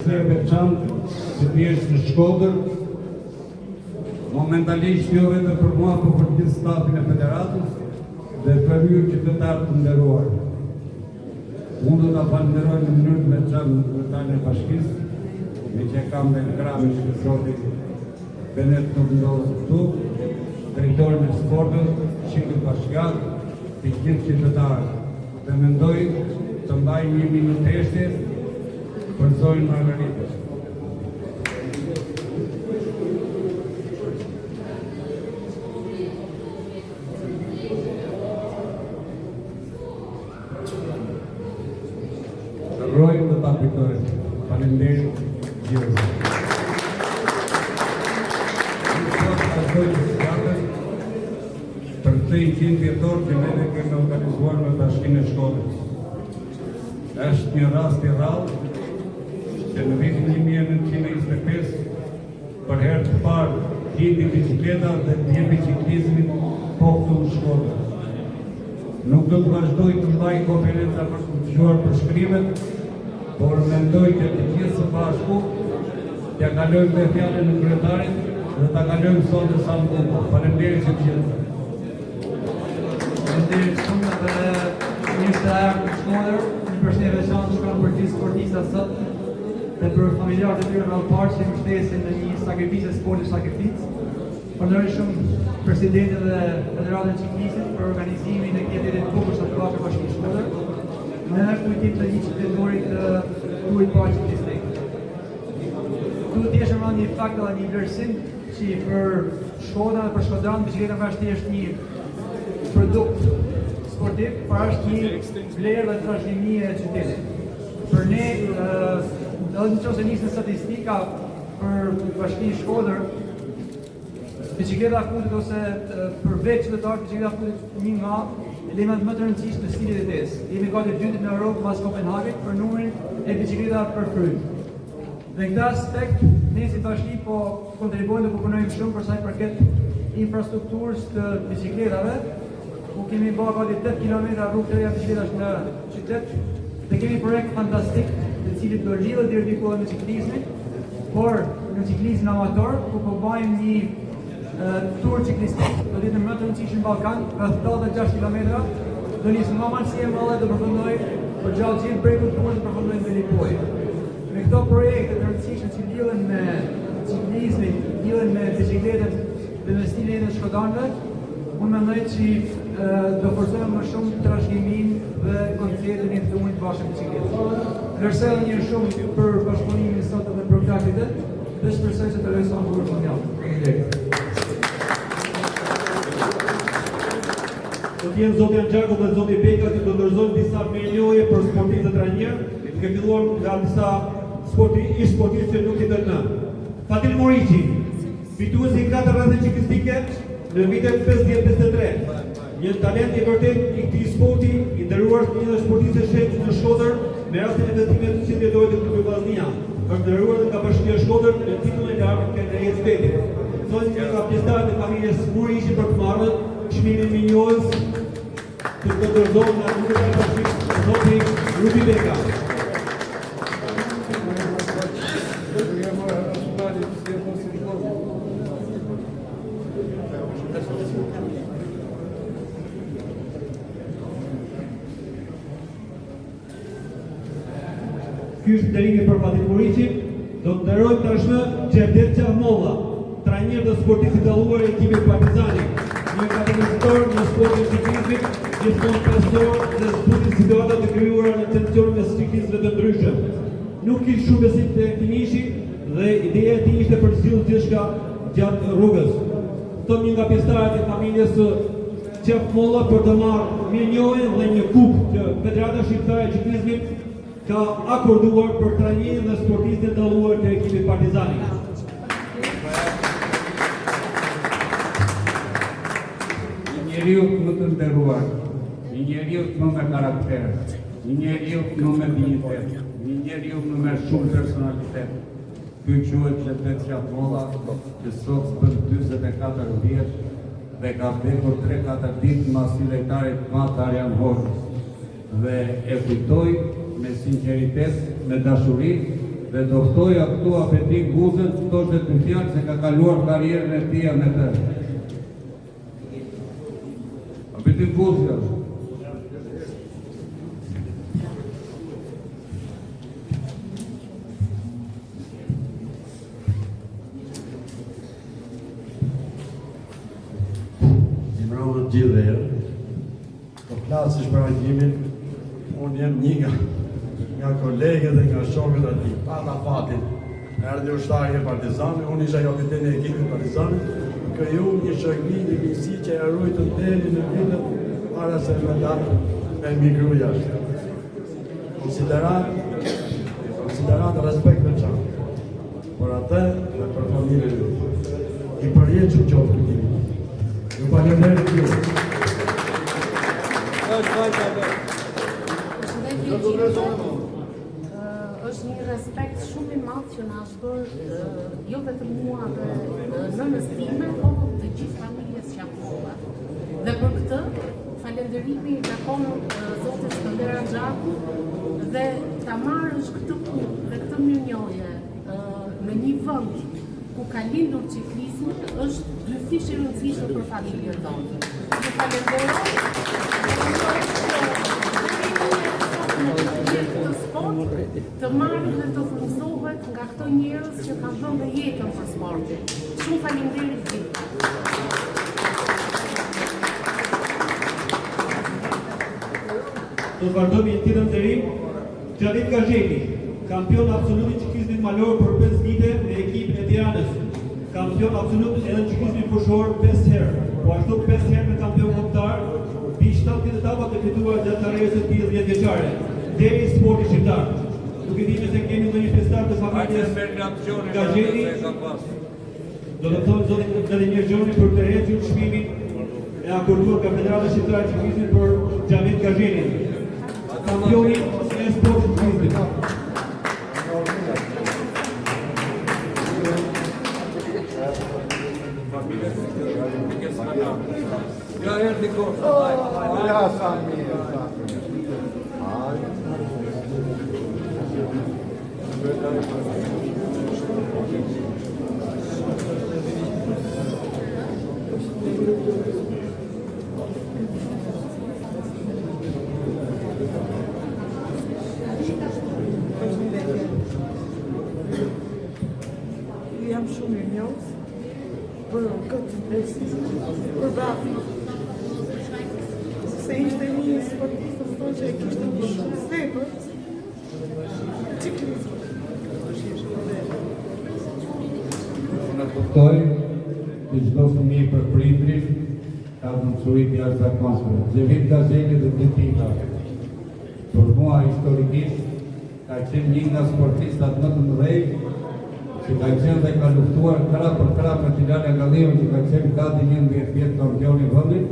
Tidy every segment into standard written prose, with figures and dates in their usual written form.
përshëndetje e veçantë që pjesë në Shkodër, momentalisht jo vetëm për mua, por për gjithë stafin e federatës dhe për ju qytetarë të nderuar. Unë do ta falenderoj në mënyrë të veçantë kryetarin e bashkisë, me që kam Belgrami shkësoti Benet nuk ndodhë këtu, drejtorin e sportit, Shqipë Bashkat, të gjithë qytetarët. Dhe mendoj të mbaj një minuteshte për zonën Margaritës. Rojmë dhe ta kujtojmë. Faleminderit gjithë. Për të 100 vjetor që ne kemi organizuar në Bashkinë e Shkodrës. Është një rast i rrallë që në vitin 1925 për herë të parë hindi bicikleta dhe bie biciklizmi po këtu në Shkodër. Nuk do të vazhdoj të mbaj konferenca për të dëgjuar përshkrimet, por mendoj që të gjithë së bashku t'ja kalojmë me fjalën e kryetarit dhe ta kalojmë sonte sa më shumë. Faleminderit që të gjithë. Faleminderit shumë dhe mirë se erdhët në Shkodër. Një përshëndetje veçantë shkon për gjithë sportistat sot dhe për familjarët e tyre rrallëparë që mbështesin në një sakrificë sporti sakrificë. Falenderoj shumë presidentin dhe Federatën e Ciklistit për organizimin e këtij ditë të bukur së Bashkisë Bashkisë Shkodër. Në kujtim të një qytetorit të turit parë ciklistik. Duhet të jeshëm një fakt dhe një vlerësim që për Shkodrën dhe për shkodran bicikleta vazhdi është një produkt sportiv, por është një vlerë dhe trashëgimi e qytetit. Për ne, edhe nëse nisën statistika për Bashkinë Shkodër, bicikleta fundit ose përveç qytetarët, bicikleta fundit një nga elementet më të rëndësishëm të stilit të jetës. Jemi gati dytë në Europë pas Kopenhagit për numrin e bicikletave për frymë. Dhe në këtë aspekt, ne si bashki po kontribuojmë dhe po punojmë shumë për sa i përket infrastrukturës të bicikletave, ku kemi bërë gati 8 km rrugë të reja bicikletash në qytet, dhe kemi projekt fantastik, të cilit do lidhet direkt me ciklizmin, por në ciklizmin amator, ku po bëjmë një tur ciklistik, do ditë më të rëndësishëm në Ballkan, rreth 86 km, do nisë nga Malësia e Madhe do përfundoj për gjallë gjithë bregut të të përfundoj në Velipoj. Me këto projekte të rëndësishme që lidhen me ciklizmin, lidhen me bicikletën dhe me stilin e jetës shkodanëve, unë mendoj që do forcojmë më shumë trashëgimin dhe konceptin e dhunit bashkë bicikletë. Vlerësoj një shumë për bashkëpunimin sot dhe për këtë aktivitet, dhe shpresoj se të realizohen bukur mondial. Faleminderit. Do t'jenë zoti Anxhaku dhe zoti Beka që do ndërtojnë disa menjoje për sportistët trajner, duke filluar nga disa ish sportistë që nuk i dënë. Fatil Moriqi, fituesi 4 rrethë ciklistike në vitet 50-53. Një talent i vërtet i këtij sporti, i nderuar një nga sportistët shqiptar në Shkodër me rastin e festimit të 100 vjetorit të klubit Vllaznia. Është nderuar nga Bashkia e Shkodër me titullin e lartë Keneriet Speti. Sot një nga pjesëtarët e familjes Moriqi për të marrë çmimin minjos të ndërzohet nga Klubi i Bashkisë zoti Rubi Beka. Ky është nderimi për Fatil Moriqi. Do të nderojmë tashmë Xherdet Çahmolla, trajner dhe sportist i dalluar i ekipit Partizani, një kategoritor në sportin e ciklizmit, gjithmonë pastor dhe zbutës situata të krijuara në tension me ciklistëve të ndryshëm. Nuk kishte shumë besim te finishi dhe ideja e tij ishte për të zgjidhur gjithçka gjatë rrugës. Thot një nga pjesëtarët e familjes Çahmolla për të marrë mirënjohjen dhe një kupë që Federata Shqiptare e Ciklizmit ka akorduar për trajnerin dhe sportistët e dalluar të ekipit Partizani. Një njeriu më të nderuar, një njeriu më me karakter, një njeriu më me dinjitet, një njeriu më me shumë personalitet. Ky quhet Xherdet Çahmolla, që sot bën 44 vjeç dhe ka vdekur 3-4 ditë mbas lejtarit Mat Arjan Hoxhës. Dhe e kujtoj me sinqeritet, me dashuri dhe do ftoja këtu Apetin Buzën, të thoshte të fjalë se ka kaluar karrierën e tij me të. Apetin Buzë. Imrona gjithë herë, po flasësh për argjimin, unë jem një nga kolegët dhe nga shokët ati, pata fatin, erdhi ushtari e Partizani, unë isha kapiteni e ekipit Partizani, kriju një shoqëri një misi që e rujtën deri në vitët para se me datë me migru jashtë. Konsiderat respekt me qanë, por atë dhe për familje i përjetë që qoftë këtë një. Ju falenderit ju. Është një respekt shumë i madh që na është bërë jo vetëm mua dhe nënës time, por të gjithë familjes Qafova. Dhe për këtë falënderimi i takon zotit Skënder Axhaku dhe ta marrësh këtë punë dhe këtë mirënjohje në një vend ku ka lindur ciklizmi është dyfish e rëndësishme për familjen tonë. Ju falenderoj. Të marrë dhe të frymëzohet nga këto njerëz që kanë dhënë dhe jetën për sportin. Shumë faleminderit gjithë. Do të vazhdojmë një tjetër nderim. Xhavit Gazheni, kampion absolut i ciklizmit malor për 5 vite me ekipin e Tiranës. Kampion absolut edhe në ciklizmin fushor 5 herë, po ashtu 5 herë me kampion kombëtar, mbi 70 etapa të fituar gjatë karrierës së tij 10 vjeçare. Deri sporti shqiptar. Nuk e di nëse kemi ndonjë festar të familjes Gazheni. Do të thonë zotin Vladimir Gjoni për të hequr çmimin e akorduar nga Federata Shqiptare e Ciklizmit për Xhavit Gazhenin. Kampioni e sportit ciklizmit. Ja erdhi kohë. Ja sa mirë. Jam shumë i njohës për këtë për Bafi. Se ishte një sportist të thonë që e kishte një shumë vepër ciklizëm. Unë kuptoj që çdo fëmijë për prindrit ka mësuar jashtëzakonshme. Xhavit Gazheni dhe Detika. Për mua historikisht ka qenë një nga sportistat më të mëdhenj që ka qenë dhe ka luftuar krah për krah me Tilanin Galliun, që ka qenë gati 11 vjet kampion i vendit,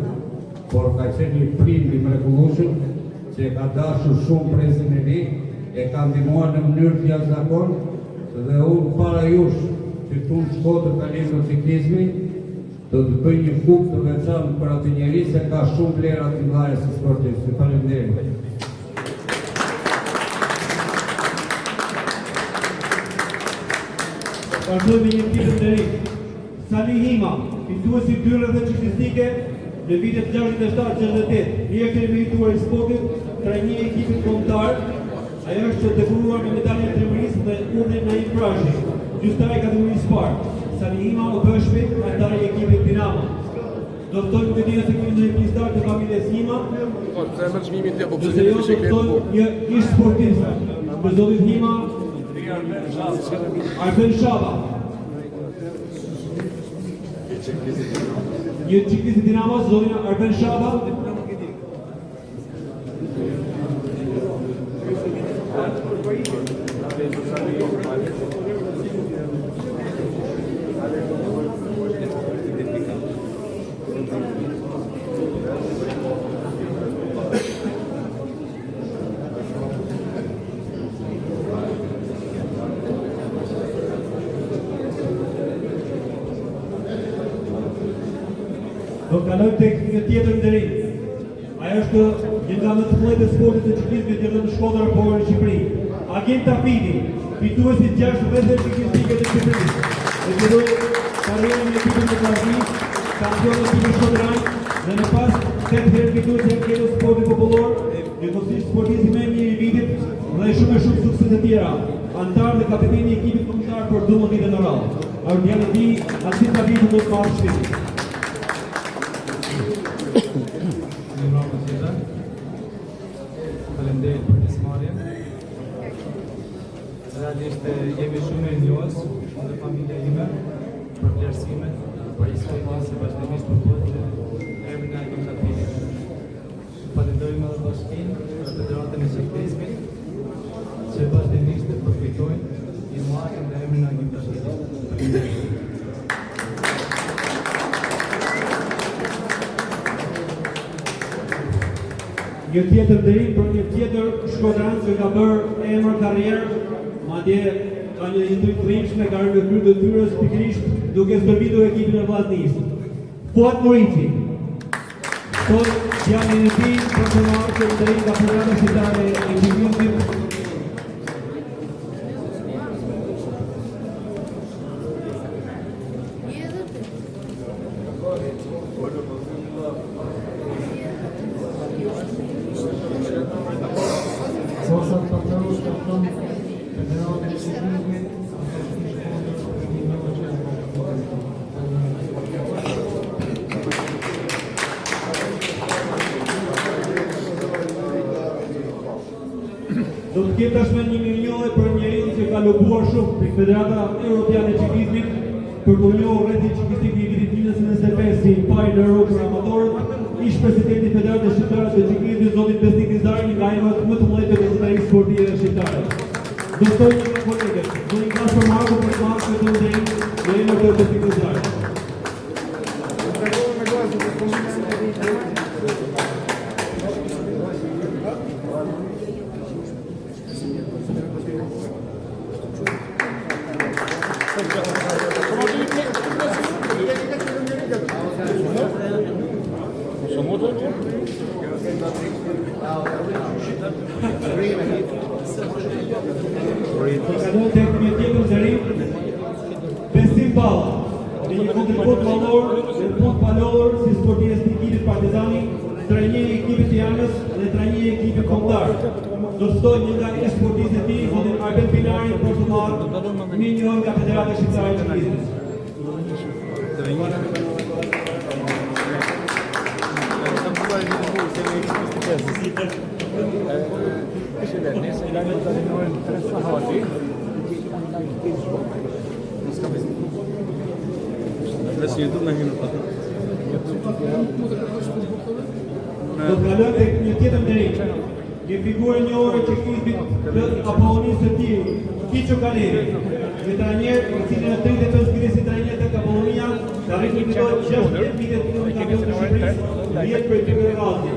por ka qenë një prind i mrekullueshëm që ka dashur shumë prezin e ri, e ka ndihmuar në mënyrë të jashtëzakonshme dhe unë para jush që tu në Shkodër ka lindur ciklizmi, do të bëj një fugë të veçantë për atë njeri se ka shumë vlera të mëdha si sportist. Faleminderit. Vazhdojmë një tjetër nderim. Sali Hima, fituesi i dyrave ciklistike në vitet 67-68, mjekëri i merituar i sportit, trajneri i ekipit kombëtar. Ajo është dekoruar me medaljen e trimërisë dhe urdhrin Naim Prashi, gjysmëtar i kategorisë parë. Sali Hima u bë shpejt antar i ekipit Dinamo. Do të thonë këtë se kemi një pjesëtar të familjes Hima. Po, zemër çmimit të Nëse boksimit jo të do të shiklet. thonë një ish sportist. Për zotin Hima, Arben Shaba. Një ciklist i Dinamos, zotin Arben Shaba. Do kaloj tek një tjetër nderim. Ajo është një nga më të mëdhenët sportet të ciklizmit që në Shkodër apo në Shqipëri. Agent Tafidi, fituesi 6 vete ciklistike të Shqipërisë. E filloi karrierën e ekipit të Vllaznisë, kampion i ekipit Shkodran dhe në pas 8 herë fituesi i anketës sporti popullor, gjithësisht sportisti më i mirë i vitit dhe shumë suksese të tjera. Antar dhe kapiteni i ekipit kombëtar për 12 vite në radhë. Ardiani di atë ta vitin do të marrë shpirtin. Faleminderit për pjesëmarrjen. Realisht jemi shumë e njohës dhe familja ime për vlerësimet, për historinë se vazhdimisht përbohet emrin e ekipit të tij. Falenderojmë edhe bashkinë për Federatën e Ciklizmit që vazhdimisht përfitojnë i marrin dhe emrin e ekipit të tij. Faleminderit. Një tjetër nderim për një tjetër shkodran që ka bërë emër karrierë, madje ka një histori të rritshme, ka rënë në krye të tyres pikërisht duke stërvitur ekipin e Vllaznisë. Fuad Morici. Sot janë në tij personal që nderim nga Federata Shqiptare e Ciklizmit. Forcat patronues ka thënë Federatën e Ciklizmit Do të ketë tashmë një mirënjohje për njeriu që ka lobuar shumë tek Federata Evropiane e Ciklizmit për të njohur rrethit ciklistik i vitit 1995 si pari në Europë për amatorët, ish presidenti i Federatës Shqiptare të Ciklizmit zoti Besnik Nizari, nga emrat më të mëdhenj të vizitarisë sportive shqiptare. Do të thonë një kolegë, zoti Kaspar Marko për të marrë këtë nderim në emër të Besnik Nizari. Kalon tek një tjetër nderim, Besim Balla, me një kontribut valor dhe punë palor si sportivës të ekipit Partizani, trajneri i ekipit Tiranës dhe trajneri i ekipit kombëtar. Do të stojë një nga e-sportistët e tij, zotin Arbet Pinari, për të marrë një njohur nga Federata Shqiptare e Ciklizmit. Do të kalojmë tek një tjetër nderim. Një figurë e njohur e ciklizmit të Apollonisë së tij, Kiço Kaleri, një trajner i cili në 35 vite si trajner tek Apollonia, ka arritur të fitojë 60 vite të kampion të Shqipërisë, 10 prej tyre radhë.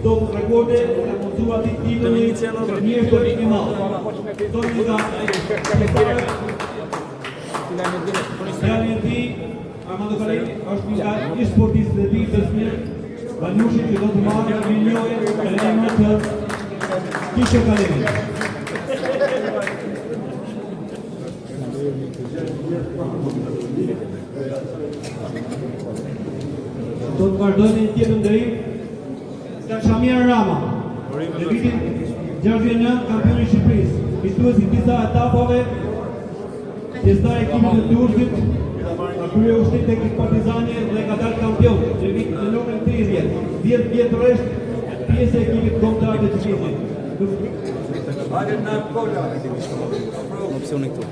Do të rekorde ka mundsuar ti titullin e mjeshtër i madh. Do të thotë Fjallin e tij, Armando Kaleri, është një nga e-sportistët e tij të smirë, Vanushi që do të marrë një njohje në emër të Kiço Kaleri. Do të vazhdojmë një tjetër nderim. Shamir Rama, në vitin 69 kampioni i Shqipërisë, fituesi i disa etapave, pjesëtar ekipit të Durrësit, ka kryer ushtim tek Partizani dhe ka dalë kampion në vitin në numrin 30, 10 vjet rresht pjesë e ekipit kombëtar të Ciklizmit. Opsioni këtu.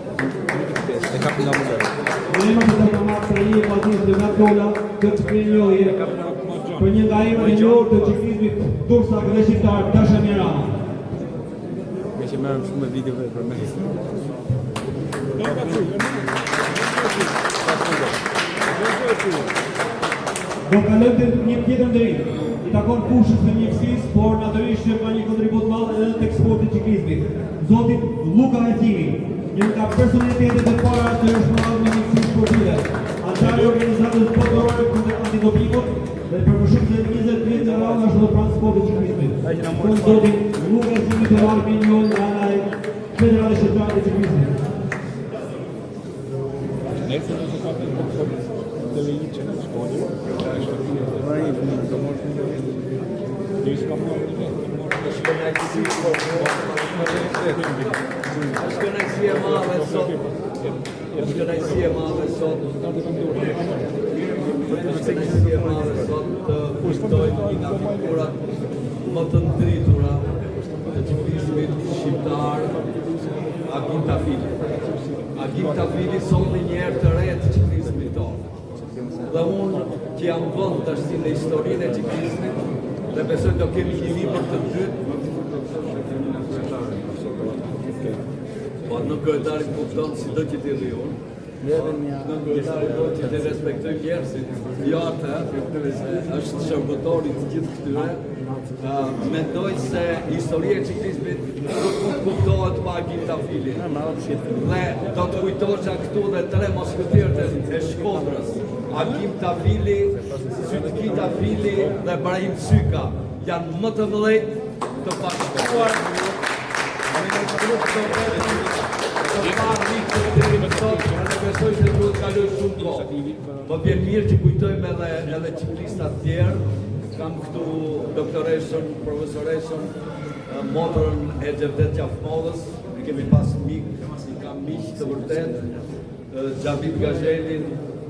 E kapin nga mundër. Në emër të Kamat Sreji e Vllaznisë dhe nga Kola, këtë mirënjohje për një nga emrat e njohur të ciklizmit dursak dhe shqiptar, Shamir Rama. Me që merrem shumë me videove për me. Do kalojmë te një tjetër nderim. I takon fushës së mjekësisë, por natyrisht ka një kontribut madh edhe tek sporti i ciklizmit. Zoti Luka Hecimi, një nga personalitetet e para të shkollës me mjekësi sportive, antar i organizatës botërore kundër antidopingut dhe për më shumë se 20 vjet në radhë është pranë sportit të ciklizmit. Zoti Luka Hecimi të marrë një nga ana e Federatës Shqiptare të Ciklizmit. Nesër do të kapim të vejit që në shkodër. Më të ndritura të çiklizmit shqiptar, Agim Tafili. Agim Tafili solli një herë të re të çiklizmit tonë. Dhe unë që jam vënd të ashtin në historinë e çiklizmit, dhe besoj do kemi një libër të dytë, po në kryetarin kupton si do që t'i unë, në kryetarin do që t'i respektoj njerëzit, jo atë, është shërbëtori të gjithë këtyre, mendoj se historia e ciklizmit nuk mund kuptohet pa Agim Tafilin. Dhe do të kujtosha këtu dhe 3 moskëterët e Shkodrës, Agim Tafili, Sytki Tafili dhe Brahim Syka, janë më të mëdhenj të bashkuar besoj se duhet kaloj shumë kohë. Më vjen mirë që kujtojmë edhe ciklistat tjerë. Kam këtu doktoreshën, profesoreshën, motrën e Xhevdet Qafmollës, ne kemi pas mik, kam miq të vërtet, Xhavit Gazhelin,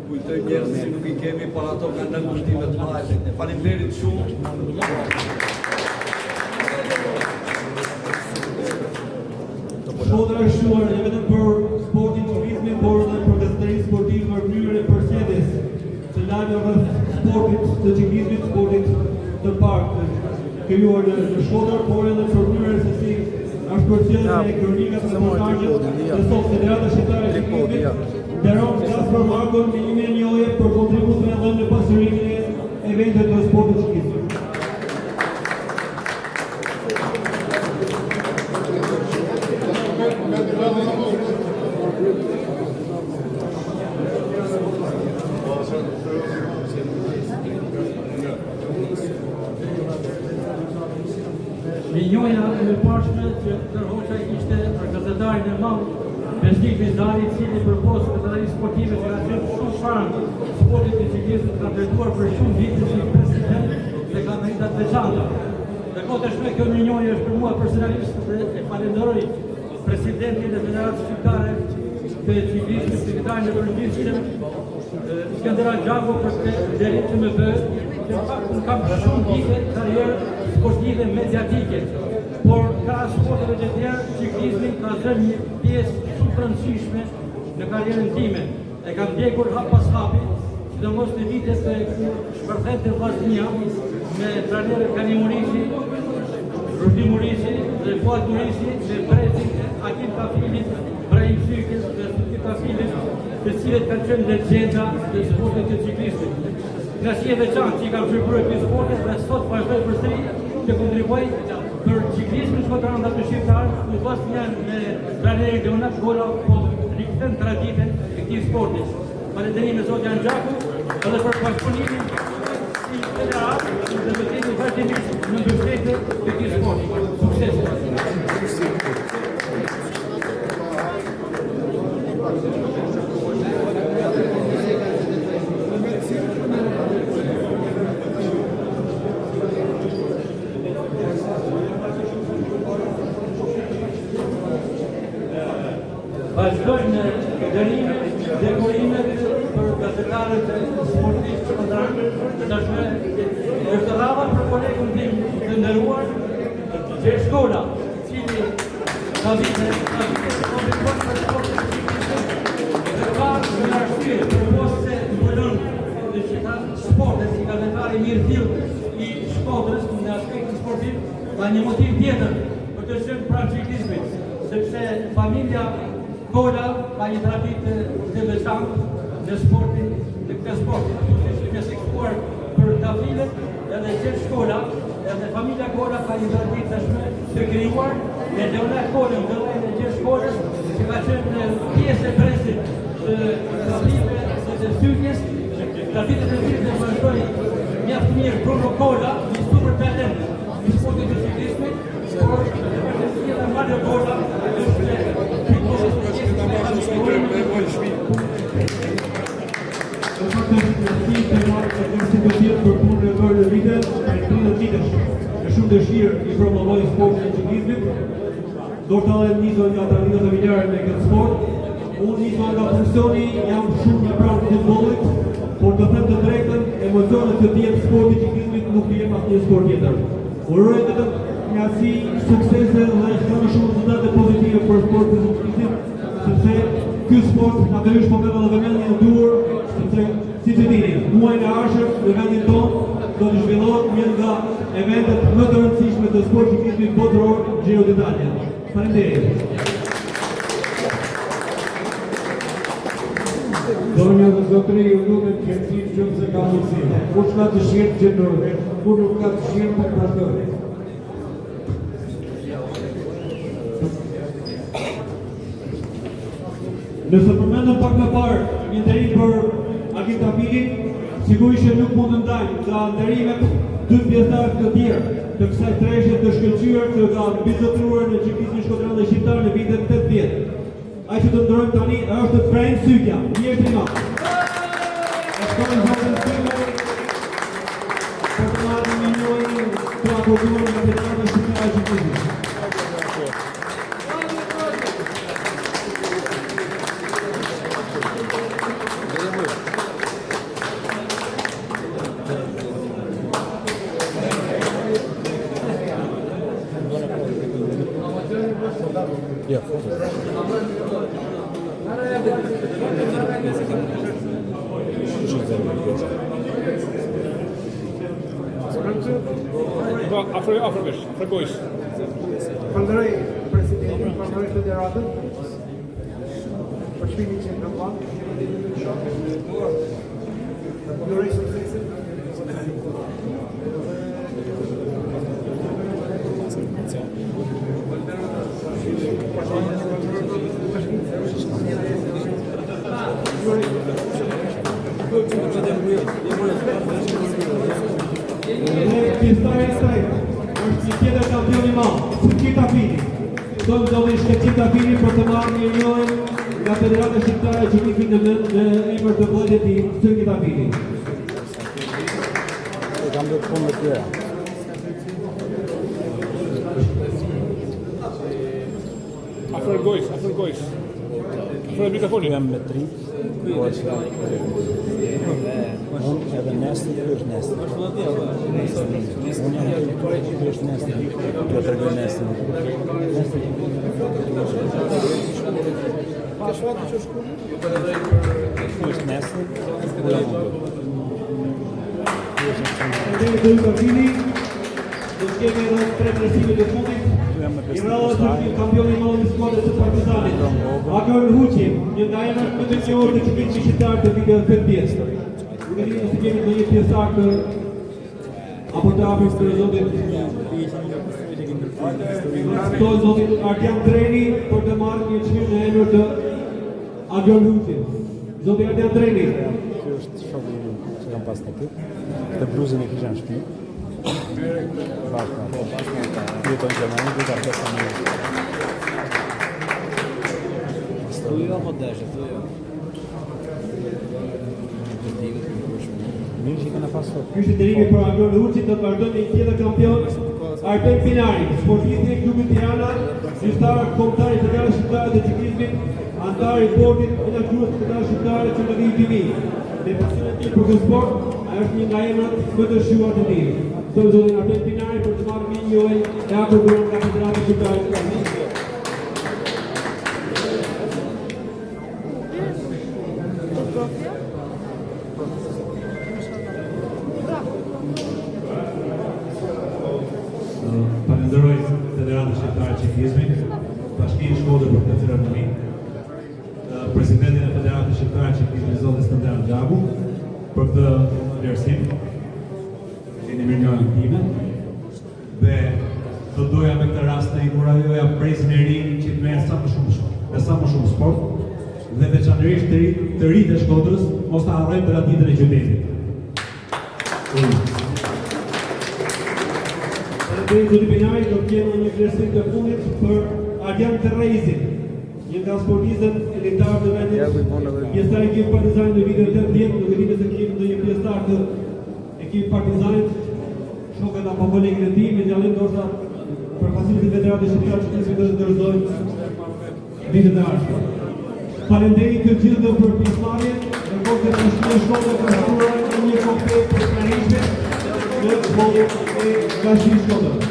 kujtoj njerëz që nuk i kemi, por ato kanë në kuptime të mëdha. Faleminderit shumë. Shkodra është shuar jo vetëm për sportin, turizmin, por edhe për gazetarinë sportive në mënyrën e përsëritjes të lajmeve rreth sportit, të ciklizmit, sportit të parkut, krijuar në Shkodër, por edhe për mënyrën se si është përcjellë me kronikat e reportazhit dhe sot Federata Shqiptare e Ciklizmit nderon Gaspar Markon me një menjoje për kontributin e dhënë në pasurimin e eventeve të sportit ciklizmit. Minjoja e përpashme që Hoxha ishte për gazetarin e madh Besnik Vizari, i cili përpos gazetari sportive që ka qenë shumë pranë sportit të ciklizmit, ka drejtuar për shumë vite si president dhe ka meritat veçanta. Dhe kohëtashme kjo minjoje është për mua personalisht dhe e falenderoj presidentin e Federatës Shqiptare të ciklizmit, sekretarin e përgjithshëm Skënderan Xhaku për këtë deri që më bë, që në fakt unë kam shumë vite karrierë sportive mediatike, por ka sporteve të tjera, ciklizmi ka qenë një pjesë shumë të rëndësishme në karrierën time. E kam ndjekur hap pas hapi, sidomos në vitet e shpërthente vllaznia me trajnerët Kani Muriqi, Rudi Muriqi dhe Fuad Muriqi, me brezin Agim Tafilit, Brahim Sykës dhe Sytki Tafilit, të cilët kanë qenë legjenda të sportit të ciklizmit. Kënaqësi e veçantë që i kam shpërblyer këtë sportit dhe sot vazhdoj përsëri të kontribuoj për ciklizmin shkodran dhe të shqiptar, në bashkë me trajnerin Leonard Gola, po rikthen traditën e këtij sporti. Falënderime zot Jan Xhaku edhe për bashkëpunimin si federat dhe të kemi vazhdimisht në mbështetje të këtij sporti. Sukses! Vazhdojnë dërimet, dekorimet për gazetarët e sportit shkodran, tashmë është rradha për kolegun tim të nderuar, Gjergj Gola, i cili ka vite kontribuar për sportin dhe ka një arsye përpos se mbulon në qytet sportet si gazetari mirë fill i Shkodrës në aspektin sportiv, ka një motiv tjetër për të qenë pranë ciklizmit, sepse familja Gola ka një traditë të veçantë në sportin, në këtë sport, që ke seksuar për Tafilet, edhe Gjergj Gola, edhe familja Gola ka një traditë tashmë të krijuar me Leonard Gola, vëllain e Gjergj Golës, që ka qenë pjesë e presit të Tafilet dhe të Sykës. Traditët e tij vazhdojnë mjaft mirë Bruno Gola, një super talent në sportin të ciklizmit, por edhe Mario Gola është ndoshta edhe nisur nga tradita familjare me këtë sport. Unë nisur nga funksioni, jam shumë një pranë të futbollit, por të them të drejtën, emocionet që t'jep sporti ciklizmit nuk t'jep asnjë sport tjetër. Uroj vetëm knaqësi, suksese dhe shumë rezultate pozitive për sportin e ciklizmit, sepse ky sport natyrisht po merr edhe vëmendje në dur, sepse siç e dini, muajin e ardhshëm në vendin tonë do të zhvillohet një nga eventet më të rëndësishme të sport ciklizmit botëror, Giro d'Italia. Faleminderit. Zonja dhe zotëri, ju lutem qëndësim që se ka mundësi. Kush ka dëshirë të gjendoj, kur nuk ka dëshirë të vazhdoj. Nëse përmendëm pak më parë një nderim për Agit Tafilin, sigurisht nuk mund të ndajmë nga nderimet dy pjesëtarë të tjerë të kësaj treshe të shkëlqyer që ka mbizotruar në ciklizmin shkodran dhe shqiptar në vitet 80. Ai që të ndërojmë tani është Frank Sykja, mjeshtri i madh. E shkojmë votën time për të marrë një njëri të akorduar nga Federata Shqiptare e Ciklizmit. Afrgojsh. Falenderoj presidentin, falenderoj federatën për çmimin që kam dhënë. Uroj suksese. Pjesëtari i saj është një tjetër kampion i madh, Shqiptar Tafili. Tonë zoti Shqiptar Tafili për të marrë një lojë nga Federata Shqiptare e Ciklizmit në emër të vëllezërit i Shqiptar Tafili. Kam dhe të punë të tjera. Afrgojsh. Afrë mikrofonin. Jam me 3. Unë edhe nesën, kjo është nesën. Unë jam kjo është nesën. Kjo të regoj nesën. Kjo është nesën. Dhe të Tafili, do të kemi edhe 3 ndërtime të fundit. I rrallë është kampioni i madh i skuadrës së Partizanit. Agor Huqi, një nga emrat më të njohur të ciklizmit shqiptar të vitit 80. Nuk e di nëse kemi ndonjë pjesëtar të apo të afërt të zotit. Kto zotit Ardian Dreni për të marrë një çmim në emër të Agor Huqi. Zoti Ardian Dreni. Kjo është shoku që kam pas në ekip. Këtë bluzën e kisha në shtëpi. Bashkë me ta. Jeton në Gjermani, duke ka pesë në studio apo dashje, studio. Mirë që kena pasur. Ky është derimi për Agor Huçin, do të vazhdojmë një tjetër kampion, Arben Pinari, sportisti i klubit Tirana, zyrtar kombëtar i Federatës Shqiptare të Ciklizmit, antar i bordit të natyrues të Federatës Shqiptare që në vitin 2000. Me pasionin e tij për këtë sport, ai është një nga emrat më të shquar të tij. Zonë zotin Arben Pinari për të marrë një lojë e akorduar nga Federata Shqiptare e Ciklizmit. Falenderoj Federatën Shqiptare e Ciklizmit, Bashkinë Shkodër për këtë ceremoni, presidentin e Federatës Shqiptare e Ciklizmit zotin Skënderaj Gjaku për këtë vlerësim. Jeni mirënjohjen time. Dhe do doja me këtë rast të inkurajoja presin e ri që të merr sa më shumë sport dhe veçanërisht të rinj të Shkodrës mos ta harrojmë traditën e qytetit. Dhe zoti Pinari do të kemi një vlerësim të fundit për Ardian Terreizin, një nga sportistët elitar të vendit, pjesëtar e ekipit Partizanit në vitin 80, nuk e di nëse kemi ndonjë pjesëtar të ekipit Partizanit, shokët apo kolegët e tij, me djalin ndoshta për pasimit të veteranëve shqiptar që nisën të ndërtojnë ditën e ardhshme. Faleminderit të gjithëve për pjesëmarrjen, ndërkohë që Bashkia e Shkodrës ka shkruar një komplet për planizmin në shkollën e Bashkisë Shkodrës.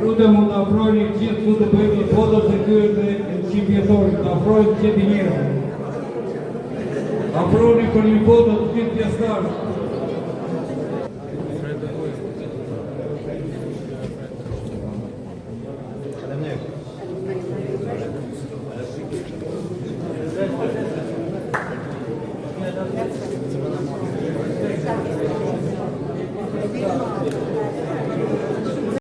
Lutem mund të afrojni gjithë ku të bëjmë një foto se ky është e 100 vjetorit, të afrojnë gjithë njerëzit. Afroni për një foto të gjithë pjesëtarët.